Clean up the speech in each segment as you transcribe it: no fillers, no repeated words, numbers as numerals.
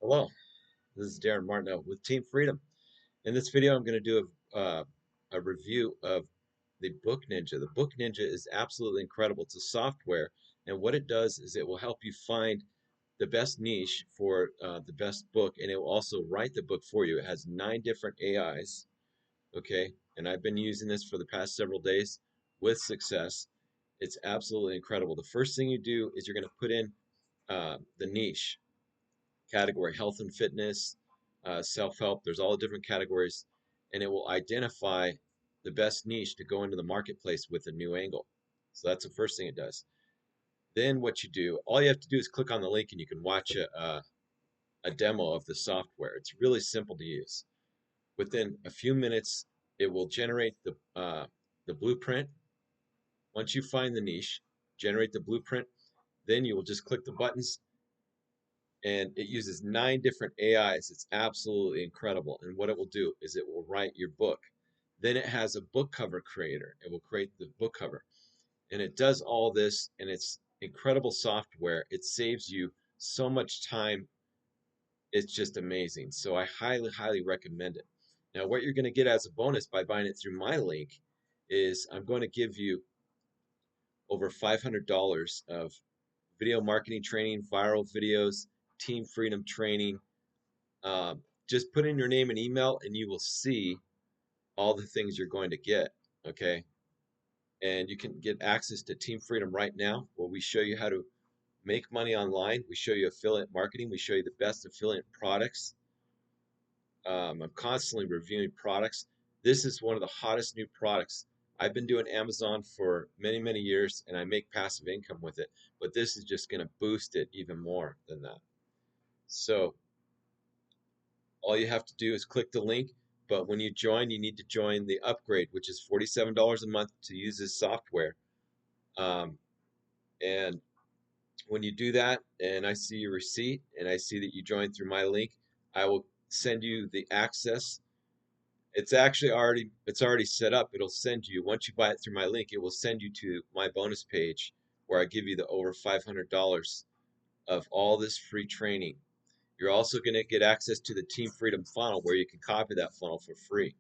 Hello, this is Darin Martineau with Team Freedom. In this video, I'm going to do a review of the Book Ninja. The Book Ninja is absolutely incredible. It's a software, and what it does is it will help you find the best niche for the best book, and it will also write the book for you. It has 9 different AIs, okay? And I've been using this for the past several days with success. It's absolutely incredible. The first thing you do is you're going to put in the niche category, health and fitness, self-help. There's all the different categories, and it will identify the best niche to go into the marketplace with a new angle. So that's the first thing it does. Then what you do, all you have to do is click on the link and you can watch a demo of the software. It's really simple to use. Within a few minutes, it will generate the blueprint. Once you find the niche, generate the blueprint, then you will just click the buttons and it uses 9 different AIs. It's absolutely incredible. And what it will do is it will write your book. Then it has a book cover creator. It will create the book cover. And it does all this, and it's incredible software. It saves you so much time. It's just amazing. So I highly, highly recommend it. Now, what you're going to get as a bonus by buying it through my link is I'm going to give you over $500 of video marketing training, viral videos, team freedom training. Just put in your name and email, and you will see all the things you're going to get. Okay. And you can get access to Team Freedom right now, where we show you how to make money online. We show you affiliate marketing. We show you the best affiliate products. I'm constantly reviewing products. This is one of the hottest new products. I've been doing Amazon for many, many years, and I make passive income with it. But this is just going to boost it even more than that. So all you have to do is click the link. But when you join, you need to join the upgrade, which is $47 a month to use this software. Um, and when you do that, and I see your receipt, and I see that you joined through my link, I will send you the access. It's already set up. It'll send you, once you buy it through my link, it will send you to my bonus page where I give you the over $500 of all this free training. You're also going to get access to the Team Freedom funnel where you can copy that funnel for free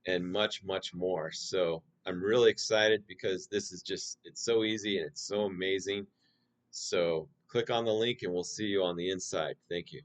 and much, much more. So I'm really excited because this is just, it's so easy and it's so amazing. So click on the link and we'll see you on the inside. Thank you.